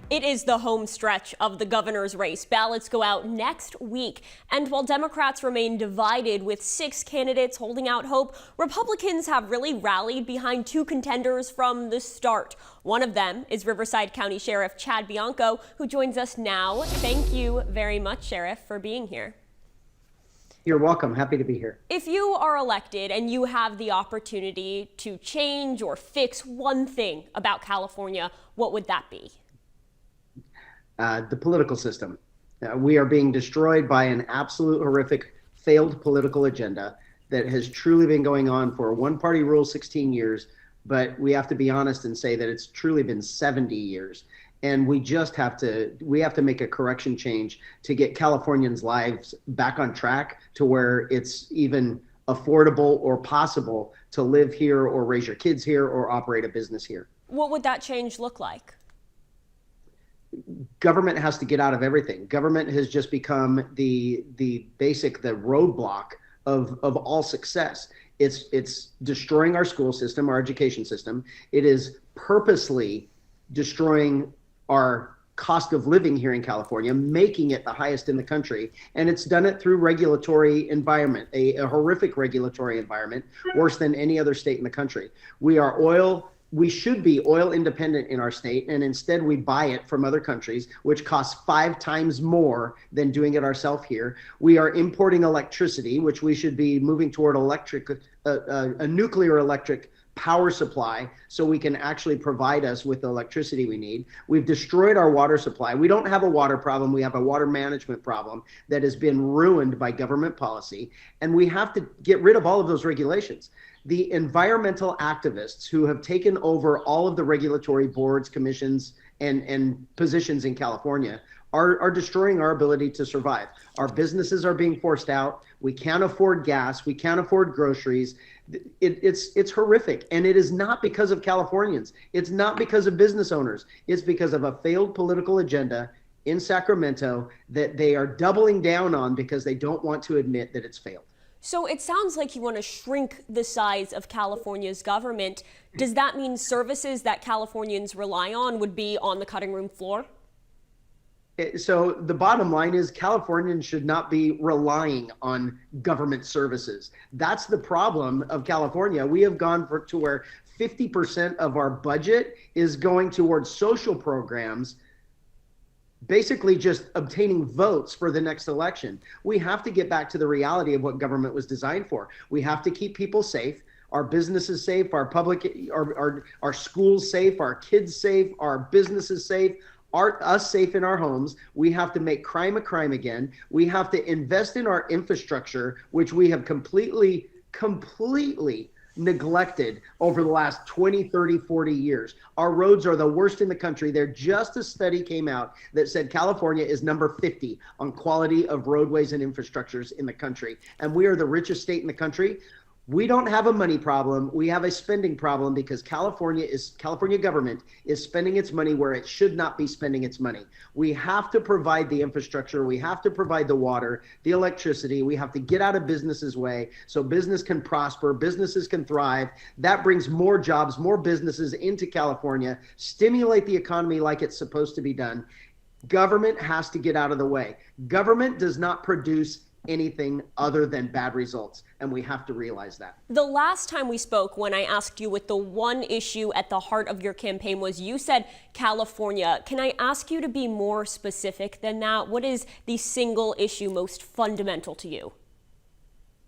It is the home stretch of the governor's race. Ballots go out next week. And while Democrats remain divided with 6 candidates holding out hope, Republicans have really rallied behind 2 contenders from the start. One of them is Riverside County Sheriff Chad Bianco, who joins us now. Thank you very much, Sheriff, for being here. You're welcome. Happy to be here. If you are elected and you have the opportunity to change or fix one thing about California, what would that be? The political system. We are being destroyed by an absolute horrific failed political agenda that has truly been going on for one-party rule 16 years, but we have to be honest and say that it's truly been 70 years. And we just have to make a correction change to get Californians' lives back on track to where it's even affordable or possible to live here or raise your kids here or operate a business here. What would that change look like? Government has to get out of everything. Government has just become the roadblock of all success. It's destroying our school system, our education system. It is purposely destroying our cost of living here in California, making it the highest in the country. And it's done it through regulatory environment, a horrific regulatory environment, worse than any other state in the country. We should be oil independent in our state, and instead we buy it from other countries, which costs 5 times more than doing it ourselves here. We are importing electricity, which we should be moving toward a nuclear electric power supply so we can actually provide us with the electricity we need. We've destroyed our water supply. We don't have a water problem. We have a water management problem that has been ruined by government policy, and we have to get rid of all of those regulations. The environmental activists who have taken over all of the regulatory boards, commissions, and positions in California are destroying our ability to survive. Our businesses are being forced out. We can't afford gas. We can't afford groceries. It's horrific. And it is not because of Californians. It's not because of business owners. It's because of a failed political agenda in Sacramento that they are doubling down on because they don't want to admit that it's failed. So it sounds like you want to shrink the size of California's government. Does that mean services that Californians rely on would be on the cutting room floor? So the bottom line is Californians should not be relying on government services. That's the problem of California. We have gone to where 50% of our budget is going towards social programs, basically just obtaining votes for the next election. We have to get back to the reality of what government was designed for. We have to keep people safe, our businesses safe, our schools safe, our kids safe, our businesses safe, us safe in our homes. We have to make crime a crime again. We have to invest in our infrastructure, which we have completely neglected over the last 20, 30, 40 years. Our roads are the worst in the country. Just a study came out that said California is number 50 on quality of roadways and infrastructures in the country. And we are the richest state in the country. We don't have a money problem. We have a spending problem because California government is spending its money where it should not be spending its money. We have to provide the infrastructure. We have to provide the water, the electricity. We have to get out of business's way so business can prosper, businesses can thrive. That brings more jobs, more businesses into California, stimulate the economy like it's supposed to be done. Government has to get out of the way. Government does not produce anything other than bad results, and we have to realize that. The last time we spoke, when I asked you what the one issue at the heart of your campaign was, you said California. Can I ask you to be more specific than that? What is the single issue most fundamental to you?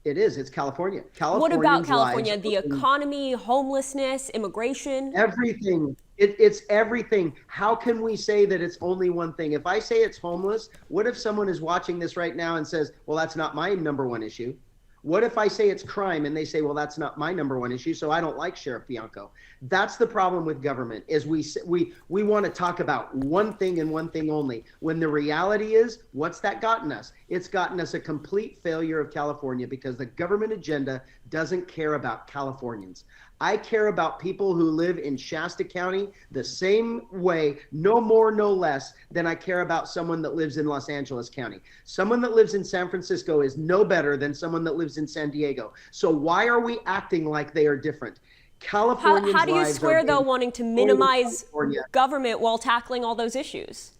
It's California. What about California? The economy, homelessness, immigration? Everything. It's everything. How can we say that it's only one thing? If I say it's homeless, what if someone is watching this right now and says, well, that's not my number one issue? What if I say it's crime and they say, well, that's not my number one issue, so I don't like Sheriff Bianco? That's the problem with government, is we want to talk about one thing and one thing only, when the reality is, what's that gotten us? It's gotten us a complete failure of California because the government agenda doesn't care about Californians. I care about people who live in Shasta County the same way, no more, no less, than I care about someone that lives in Los Angeles County. Someone that lives in San Francisco is no better than someone that lives in San Diego. So why are we acting like they are different? Californians' How do you lives square, are though, being wanting to stolen minimize from California government while tackling all those issues?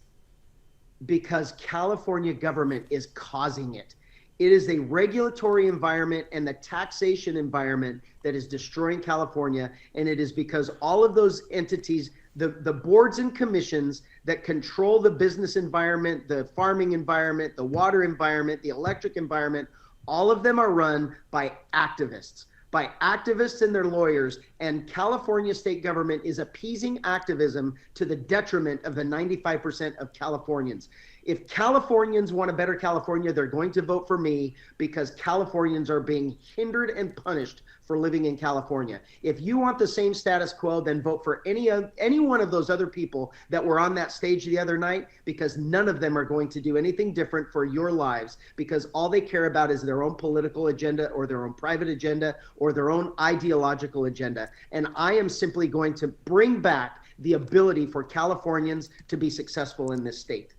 because California government is causing it. It is a regulatory environment and the taxation environment that is destroying California. And it is because all of those entities, the boards and commissions that control the business environment, the farming environment, the water environment, the electric environment, all of them are run by activists and their lawyers. And California state government is appeasing activism to the detriment of the 95% of Californians. If Californians want a better California, they're going to vote for me because Californians are being hindered and punished for living in California. If you want the same status quo, then vote for any one of those other people that were on that stage the other night, because none of them are going to do anything different for your lives, because all they care about is their own political agenda or their own private agenda or their own ideological agenda. And I am simply going to bring back the ability for Californians to be successful in this state.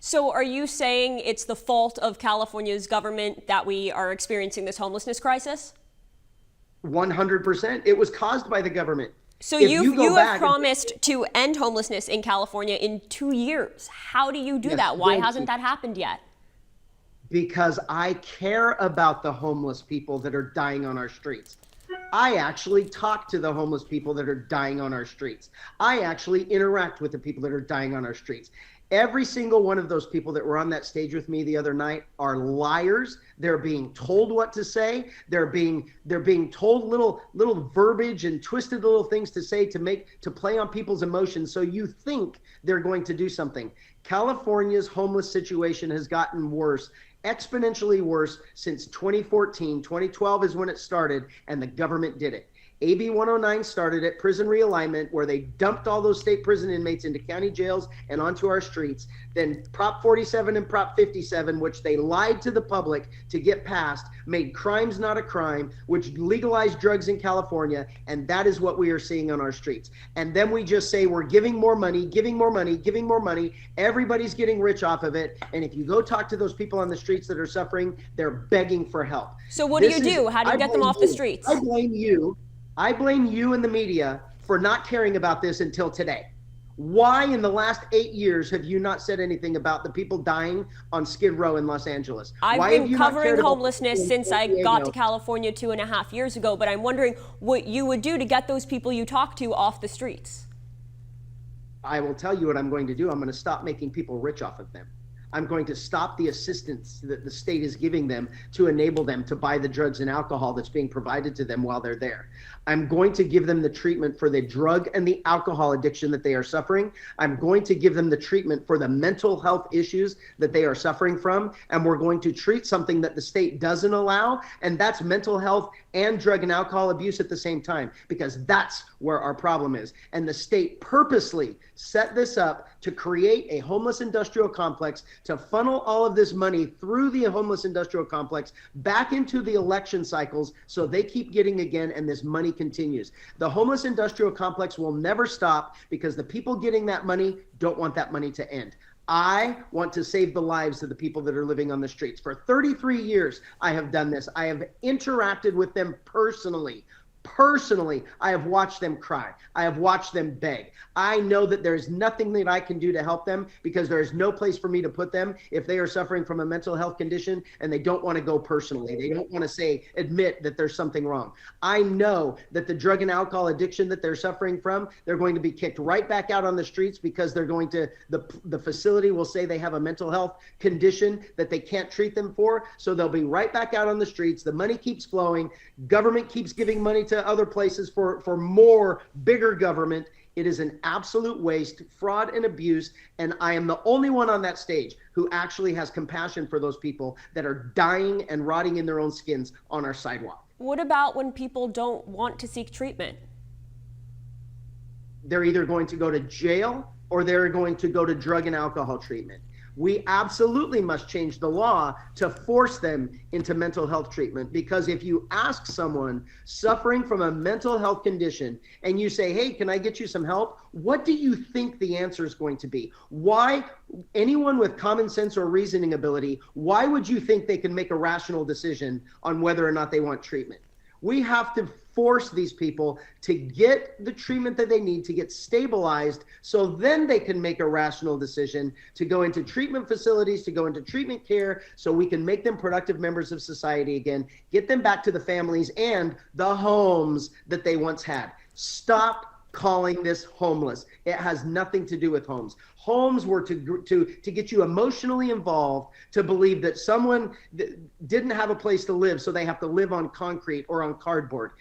So are you saying it's the fault of California's government that we are experiencing this homelessness crisis? 100%. It was caused by the government. So you have promised to end homelessness in California in 2 years. How do you do that? Why hasn't that happened yet? Because I care about the homeless people that are dying on our streets. I actually talk to the homeless people that are dying on our streets. I actually interact with the people that are dying on our streets. Every single one of those people that were on that stage with me the other night are liars. They're being told what to say. They're being told little verbiage and twisted little things to say to play on people's emotions, so you think they're going to do something. California's homeless situation has gotten worse, exponentially worse, since 2014. 2012 is when it started, and the government did it. AB 109 started at prison realignment, where they dumped all those state prison inmates into county jails and onto our streets. Then Prop 47 and Prop 57, which they lied to the public to get passed, made crimes not a crime, which legalized drugs in California. And that is what we are seeing on our streets. And then we just say we're giving more money, giving more money, giving more money. Everybody's getting rich off of it. And if you go talk to those people on the streets that are suffering, they're begging for help. So what do you do? How do you get them off the streets? I blame you and the media for not caring about this until today. Why in the last 8 years have you not said anything about the people dying on Skid Row in Los Angeles? I've been covering homelessness since I got to California 2.5 years ago, but I'm wondering what you would do to get those people you talk to off the streets. I will tell you what I'm going to do. I'm going to stop making people rich off of them. I'm going to stop the assistance that the state is giving them to enable them to buy the drugs and alcohol that's being provided to them while they're there. I'm going to give them the treatment for the drug and the alcohol addiction that they are suffering. I'm going to give them the treatment for the mental health issues that they are suffering from. And we're going to treat something that the state doesn't allow, and that's mental health and drug and alcohol abuse at the same time, because that's where our problem is. And the state purposely set this up to create a homeless industrial complex, to funnel all of this money through the homeless industrial complex back into the election cycles, so they keep getting again, and this money continues. The homeless industrial complex will never stop, because the people getting that money don't want that money to end. I want to save the lives of the people that are living on the streets. For 33 years, I have done this. I have interacted with them personally. I have watched them cry. I have watched them beg. I know that there's nothing that I can do to help them, because there is no place for me to put them if they are suffering from a mental health condition and they don't want to go personally. They don't want to admit that there's something wrong. I know that the drug and alcohol addiction that they're suffering from, they're going to be kicked right back out on the streets, because they're going to, the facility will say they have a mental health condition that they can't treat them for. So they'll be right back out on the streets. The money keeps flowing. Government keeps giving money to other places for more, bigger government. It is an absolute waste, fraud, and abuse. And I am the only one on that stage who actually has compassion for those people that are dying and rotting in their own skins on our sidewalk. What about when people don't want to seek treatment? They're either going to go to jail or they're going to go to drug and alcohol treatment. We absolutely must change the law to force them into mental health treatment, because if you ask someone suffering from a mental health condition and you say, hey, can I get you some help? What do you think the answer is going to be? Why, anyone with common sense or reasoning ability, why would you think they can make a rational decision on whether or not they want treatment? We have to force these people to get the treatment that they need to get stabilized, so then they can make a rational decision to go into treatment facilities, to go into treatment care, so we can make them productive members of society again, get them back to the families and the homes that they once had. Stop calling this homeless. It has nothing to do with homes. Homes were to get you emotionally involved, to believe that someone didn't have a place to live, so they have to live on concrete or on cardboard.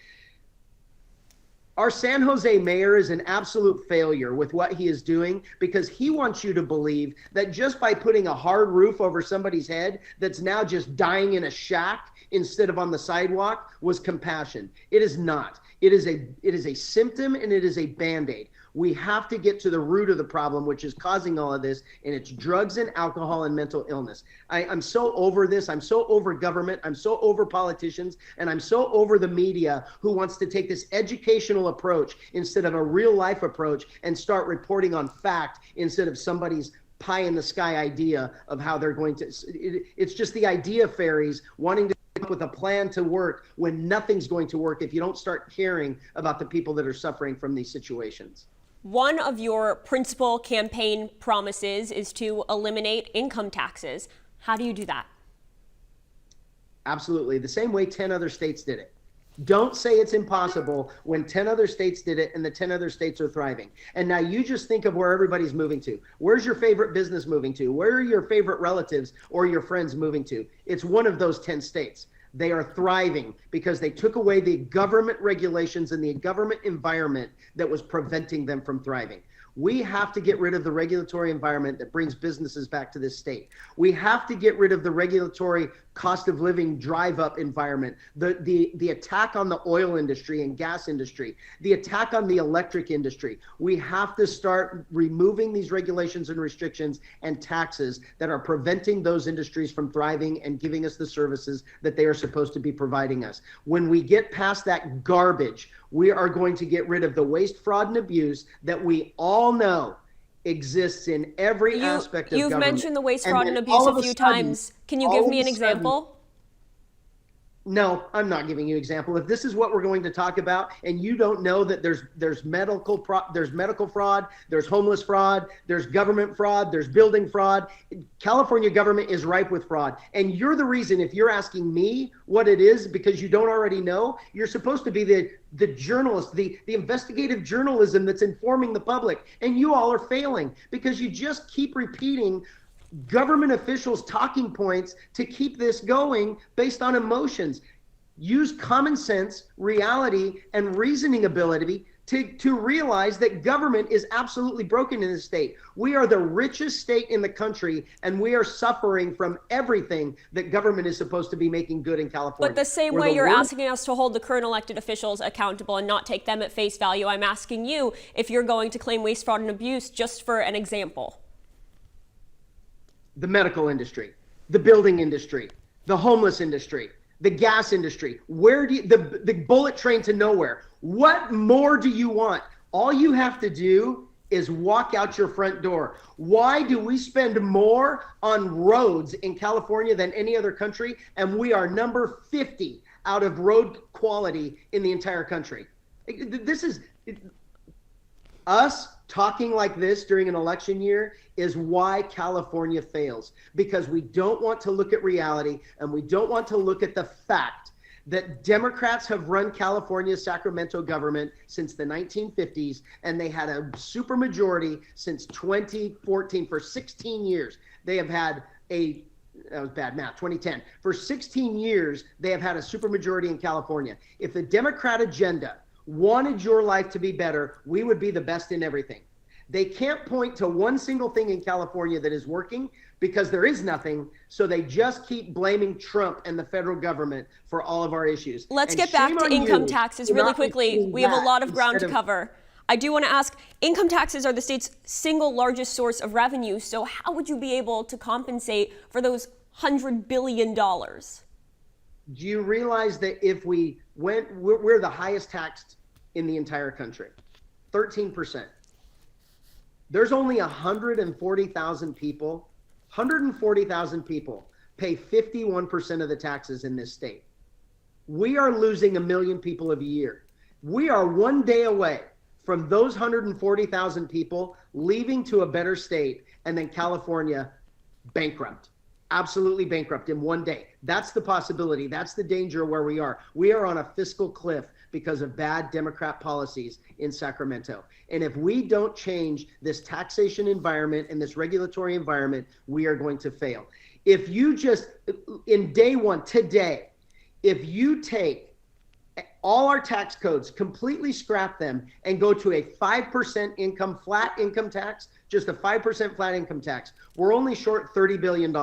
Our San Jose mayor is an absolute failure with what he is doing, because he wants you to believe that just by putting a hard roof over somebody's head that's now just dying in a shack instead of on the sidewalk was compassion. It is not. It is a symptom, and it is a Band-Aid. We have to get to the root of the problem, which is causing all of this, and it's drugs and alcohol and mental illness. I'm so over this. I'm so over government. I'm so over politicians, and I'm so over the media who wants to take this educational approach instead of a real life approach and start reporting on fact instead of somebody's pie in the sky idea of how they're going to. It's just the idea fairies wanting to come up with a plan to work when nothing's going to work if you don't start caring about the people that are suffering from these situations. One of your principal campaign promises is to eliminate income taxes. How do you do that? Absolutely. The same way 10 other states did it. Don't say it's impossible when 10 other states did it and the 10 other states are thriving. And now you just think of where everybody's moving to. Where's your favorite business moving to? Where are your favorite relatives or your friends moving to? It's one of those 10 states. They are thriving because they took away the government regulations and the government environment that was preventing them from thriving. We have to get rid of the regulatory environment that brings businesses back to this state. We have to get rid of the regulatory cost of living drive up environment, the attack on the oil industry and gas industry, the attack on the electric industry. We have to start removing these regulations and restrictions and taxes that are preventing those industries from thriving and giving us the services that they are supposed to be providing us. When we get past that garbage, we are going to get rid of the waste, fraud, and abuse that we all know exists in every aspect of government. You've mentioned the waste, fraud, and abuse a few times. Can you give me an example? No, I'm not giving you an example. If this is what we're going to talk about, and you don't know that there's medical fraud, there's homeless fraud, there's government fraud, there's building fraud. California government is ripe with fraud, and you're the reason. If you're asking me what it is because you don't already know, you're supposed to be the journalist, the investigative journalism that's informing the public, and you all are failing because you just keep repeating government officials' talking points to keep this going based on emotions. Use common sense, reality, and reasoning ability to realize that government is absolutely broken in this state. We are the richest state in the country, and we are suffering from everything that government is supposed to be making good in California. But the same way you're asking us to hold the current elected officials accountable and not take them at face value, I'm asking you if you're going to claim waste, fraud, and abuse, just for an example. The medical industry, the building industry, the homeless industry, the gas industry. Where do you, the bullet train to nowhere? What more do you want? All you have to do is walk out your front door. Why do we spend more on roads in California than any other country? And we are number 50 out of road quality in the entire country. This is us talking like this during an election year is why California fails, because we don't want to look at reality, and we don't want to look at the fact that Democrats have run California's Sacramento government since the 1950s, and they had a supermajority since 2014 for 16 years. They have had that was bad math, 2010. For 16 years, they have had a supermajority in California. If the Democrat agenda wanted your life to be better, we would be the best in everything. They can't point to one single thing in California that is working because there is nothing. So they just keep blaming Trump and the federal government for all of our issues. Let's get back to income taxes really quickly. We have a lot of ground to cover. I do want to ask, income taxes are the state's single largest source of revenue. So how would you be able to compensate for those $100 billion? Do you realize that if we're the highest taxed in the entire country, 13%. There's only 140,000 people. 140,000 people pay 51% of the taxes in this state. We are losing 1 million people a year. We are one day away from those 140,000 people leaving to a better state, and then California bankrupt, absolutely bankrupt in one day. That's the possibility. That's the danger where we are. We are on a fiscal cliff because of bad Democrat policies in Sacramento. And if we don't change this taxation environment and this regulatory environment, we are going to fail. If you just, in day one, today, if you take all our tax codes, completely scrap them, and go to a 5% flat income tax, just a 5% flat income tax, we're only short $30 billion.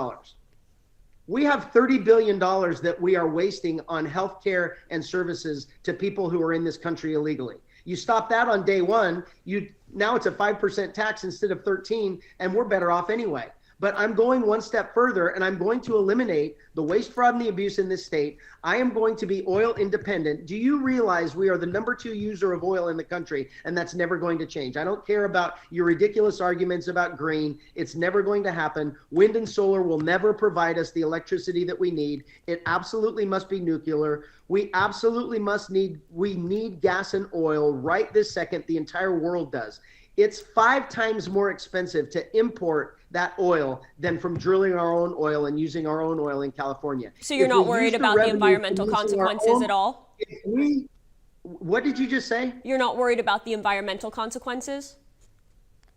We have $30 billion that we are wasting on healthcare and services to people who are in this country illegally. You stop that on day one, now it's a 5% tax instead of 13, and we're better off anyway. But I'm going one step further, and I'm going to eliminate the waste, fraud, and the abuse in this state. I am going to be oil independent. Do you realize we are the #2 user of oil in the country, and that's never going to change? I don't care about your ridiculous arguments about green. It's never going to happen. Wind and solar will never provide us the electricity that we need. It absolutely must be nuclear. We absolutely we need gas and oil right this second. The entire world does. It's 5 times more expensive to import that oil than from drilling our own oil and using our own oil in California. So you're not worried about the environmental consequences at all? What did you just say? You're not worried about the environmental consequences?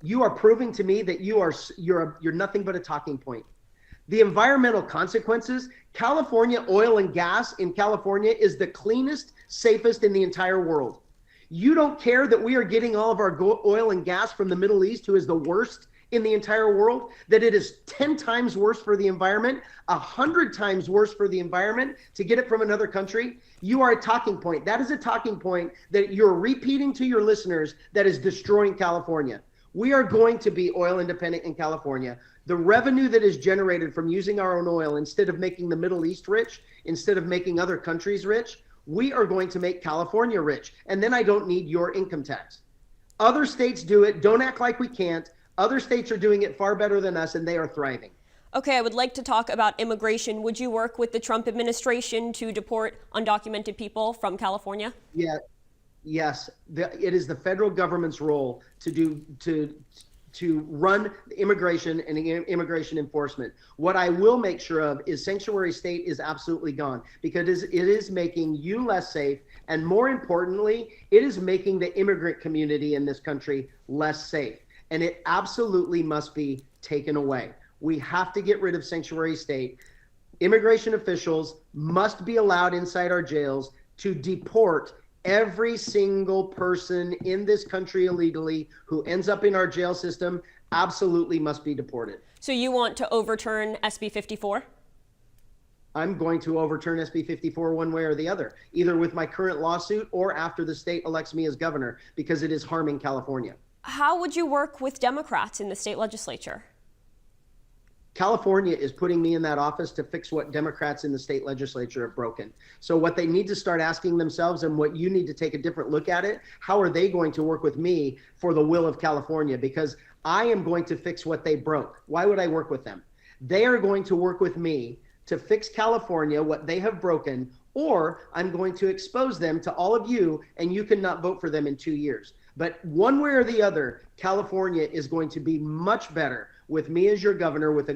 You are proving to me that you're nothing but a talking point. The environmental consequences, California oil and gas in California is the cleanest, safest in the entire world. You don't care that we are getting all of our oil and gas from the Middle East, who is the worst in the entire world, that it is 10 times worse for the environment, 100 times worse for the environment to get it from another country. You are a talking point. That is a talking point that you're repeating to your listeners that is destroying California. We are going to be oil independent in California. The revenue that is generated from using our own oil, instead of making the Middle East rich, instead of making other countries rich, we are going to make California rich. And then I don't need your income tax. Other states do it. Don't act like we can't. Other states are doing it far better than us, and they are thriving. Okay, I would like to talk about immigration. Would you work with the Trump administration to deport undocumented people from California? Yeah, yes. It is the federal government's role to run immigration and immigration enforcement. What I will make sure of is sanctuary state is absolutely gone, because it is making you less safe, and more importantly, it is making the immigrant community in this country less safe, and it absolutely must be taken away. We have to get rid of sanctuary state. Immigration officials must be allowed inside our jails to deport every single person in this country illegally who ends up in our jail system. Absolutely must be deported. So you want to overturn SB 54? I'm going to overturn SB 54 one way or the other, either with my current lawsuit or after the state elects me as governor, because it is harming California. How would you work with Democrats in the state legislature? California is putting me in that office to fix what Democrats in the state legislature have broken. So what they need to start asking themselves, and what you need to take a different look at it, how are they going to work with me for the will of California? Because I am going to fix what they broke. Why would I work with them? They are going to work with me to fix California, what they have broken, or I'm going to expose them to all of you, and you cannot vote for them in 2 years. But one way or the other, California is going to be much better with me as your governor, with a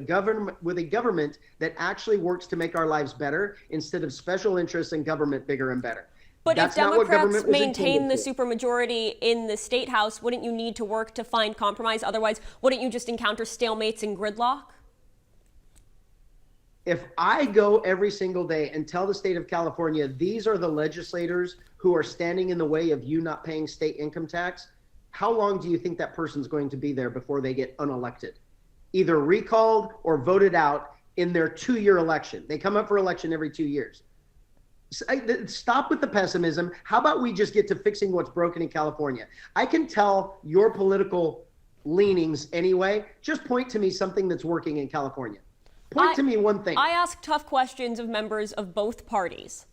government that actually works to make our lives better, instead of special interests and government bigger and better. But That's if Democrats maintain the to. supermajority in the state house, wouldn't you need to work to find compromise? Otherwise, wouldn't you just encounter stalemates and gridlock? If I go every single day and tell the state of California, these are the legislators who are standing in the way of you not paying state income tax, how long do you think that person's going to be there before they get unelected? Either recalled or voted out in their 2-year election. They come up for election every 2 years. Stop with the pessimism. How about we just get to fixing what's broken in California? I can tell your political leanings anyway. Just point to me something that's working in California. Point to me one thing. I ask tough questions of members of both parties.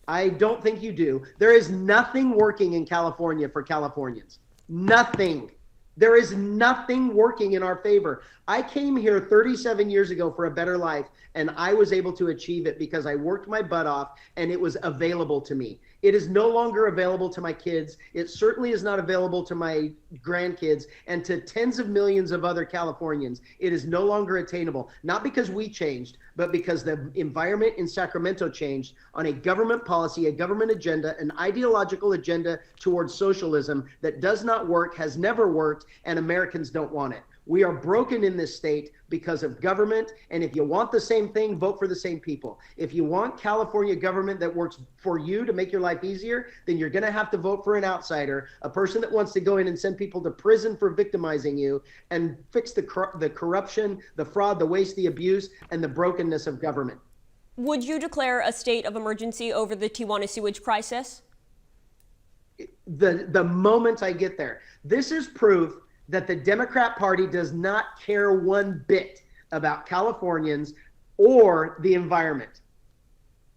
I don't think you do. There is nothing working in California for Californians. Nothing. There is nothing working in our favor. I came here 37 years ago for a better life, and I was able to achieve it because I worked my butt off and it was available to me. It is no longer available to my kids. It certainly is not available to my grandkids and to tens of millions of other Californians. It is no longer attainable, not because we changed, but because the environment in Sacramento changed on a government policy, a government agenda, an ideological agenda towards socialism that does not work, has never worked, and Americans don't want it. We are broken in this state because of government, and if you want the same thing, vote for the same people. If you want California government that works for you to make your life easier, then you're going to have to vote for an outsider, a person that wants to go in and send people to prison for victimizing you and fix the corruption, the fraud, the waste, the abuse, and the brokenness of government. Would you declare a state of emergency over the Tijuana sewage crisis? The moment I get there. This is proof that the Democrat Party does not care one bit about Californians or the environment.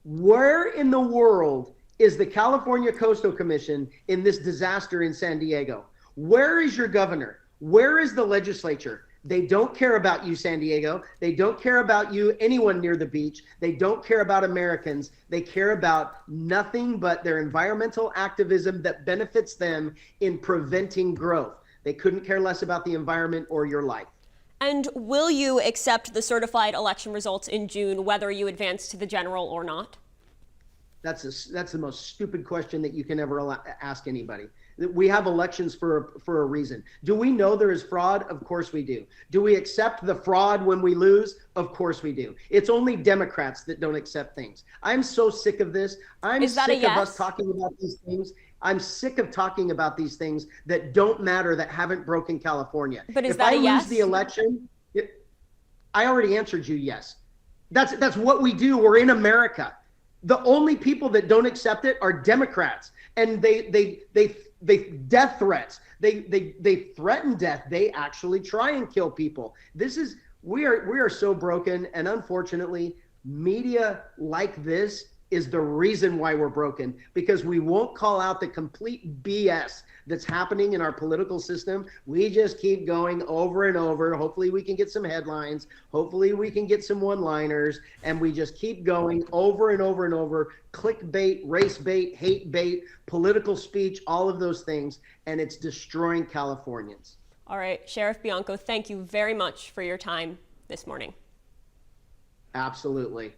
Where in the world is the California Coastal Commission in this disaster in San Diego? Where is your governor? Where is the legislature? They don't care about you, San Diego. They don't care about you, anyone near the beach. They don't care about Americans. They care about nothing but their environmental activism that benefits them in preventing growth. They couldn't care less about the environment or your life. And will you accept the certified election results in June, whether you advance to the general or not? That's the most stupid question that you can ever ask anybody. We have elections for a reason. Do we know there is fraud? Of course we do. Do we accept the fraud when we lose? Of course we do. It's only Democrats that don't accept things. I'm so sick of this. I'm sick of us talking about these things. I'm sick of talking about these things that don't matter, that haven't broken California. But is that a yes? If I lose the election, I already answered you yes. That's what we do. We're in America. The only people that don't accept it are Democrats, and they death threats. They threaten death. They actually try and kill people. We are so broken, and unfortunately, media like this is the reason why we're broken, because we won't call out the complete BS that's happening in our political system. We just keep going over and over. Hopefully we can get some headlines. Hopefully we can get some one-liners, and we just keep going over and over and over. Clickbait, race bait, hate bait, political speech, all of those things, and it's destroying Californians. All right, Sheriff Bianco, thank you very much for your time this morning. Absolutely.